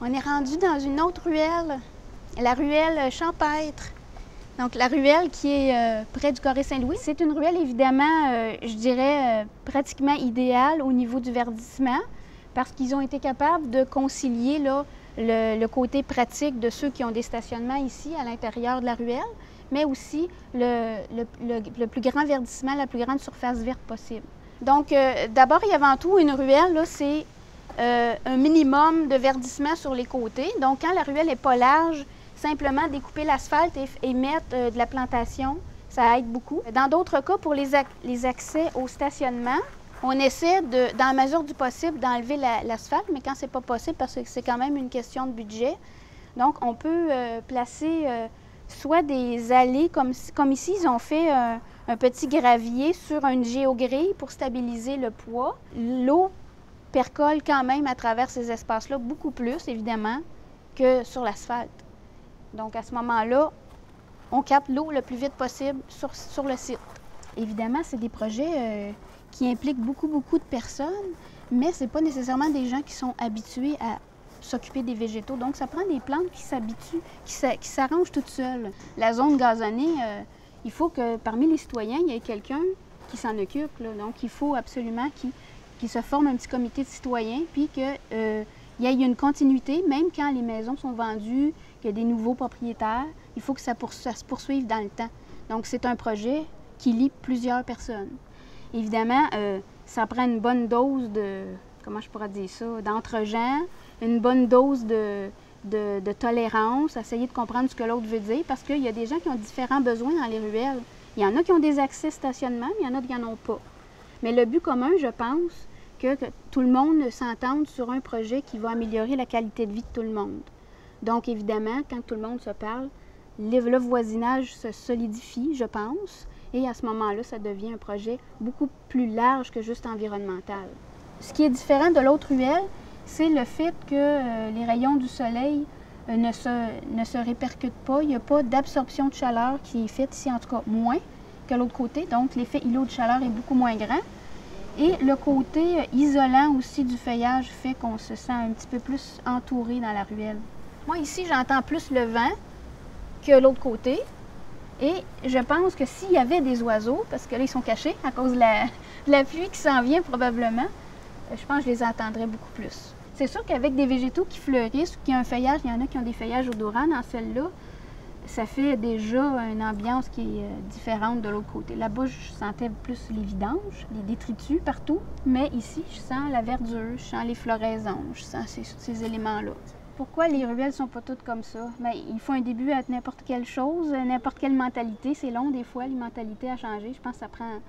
On est rendu dans une autre ruelle, la ruelle Champêtre. Donc la ruelle qui est près du Carré Saint-Louis. C'est une ruelle évidemment, je dirais, pratiquement idéale au niveau du verdissement parce qu'ils ont été capables de concilier là, le côté pratique de ceux qui ont des stationnements ici à l'intérieur de la ruelle, mais aussi le plus grand verdissement, la plus grande surface verte possible. Donc d'abord et avant tout, une ruelle, c'est un minimum de verdissement sur les côtés. Donc quand la ruelle n'est pas large, simplement découper l'asphalte et mettre de la plantation, ça aide beaucoup. Dans d'autres cas, pour les accès au stationnement, on essaie, dans la mesure du possible, d'enlever l'asphalte, mais quand c'est pas possible, parce que c'est quand même une question de budget, donc on peut placer soit des allées, comme ici, ils ont fait un petit gravier sur une géogrille pour stabiliser le poids. L'eau percole quand même à travers ces espaces-là, beaucoup plus, évidemment, que sur l'asphalte. Donc, à ce moment-là, on capte l'eau le plus vite possible sur le site. Évidemment, c'est des projets qui impliquent beaucoup de personnes, mais ce n'est pas nécessairement des gens qui sont habitués à s'occuper des végétaux. Donc, ça prend des plantes qui s'habituent, qui s'arrangent toutes seules. La zone gazonnée, il faut que parmi les citoyens, il y ait quelqu'un qui s'en occupe. Là. Donc, il faut absolument qu'il se forme un petit comité de citoyens, puis qu'il y ait une continuité, même quand les maisons sont vendues, qu'il y a des nouveaux propriétaires, il faut que ça se poursuive dans le temps. Donc, c'est un projet qui lie plusieurs personnes. Évidemment, ça prend une bonne dose de, comment je pourrais dire ça, d'entre-gens, une bonne dose de tolérance, essayer de comprendre ce que l'autre veut dire, parce qu'il y a des gens qui ont différents besoins dans les ruelles. Il y en a qui ont des accès stationnement, mais il y en a qui n'en ont pas. Mais le but commun, je pense, que tout le monde s'entende sur un projet qui va améliorer la qualité de vie de tout le monde. Donc, évidemment, quand tout le monde se parle, le voisinage se solidifie, je pense, et à ce moment-là, ça devient un projet beaucoup plus large que juste environnemental. Ce qui est différent de l'autre ruelle, c'est le fait que les rayons du soleil ne se répercutent pas. Il n'y a pas d'absorption de chaleur qui est faite ici, en tout cas moins que l'autre côté. Donc, l'effet îlot de chaleur est beaucoup moins grand. Et le côté isolant aussi du feuillage fait qu'on se sent un petit peu plus entouré dans la ruelle. Moi, ici, j'entends plus le vent que l'autre côté. Et je pense que s'il y avait des oiseaux, parce que là, ils sont cachés à cause de la pluie qui s'en vient probablement, je pense que je les entendrais beaucoup plus. C'est sûr qu'avec des végétaux qui fleurissent, qui ont un feuillage, il y en a qui ont des feuillages odorants dans celle-là, ça fait déjà une ambiance qui est différente de l'autre côté. Là-bas, je sentais plus les vidanges, les détritus partout, mais ici, je sens la verdure, je sens les floraisons, je sens ces éléments-là. Pourquoi les ruelles ne sont pas toutes comme ça? Bien, il faut un début à n'importe quelle chose, n'importe quelle mentalité. C'est long des fois, les mentalités à changer. Je pense que ça prend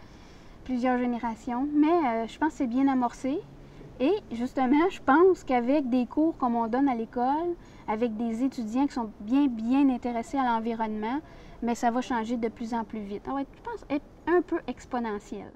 plusieurs générations, mais je pense que c'est bien amorcé. Et justement, je pense qu'avec des cours comme on donne à l'école, avec des étudiants qui sont bien intéressés à l'environnement, mais ça va changer de plus en plus vite. Ça va être, je pense, être un peu exponentiel.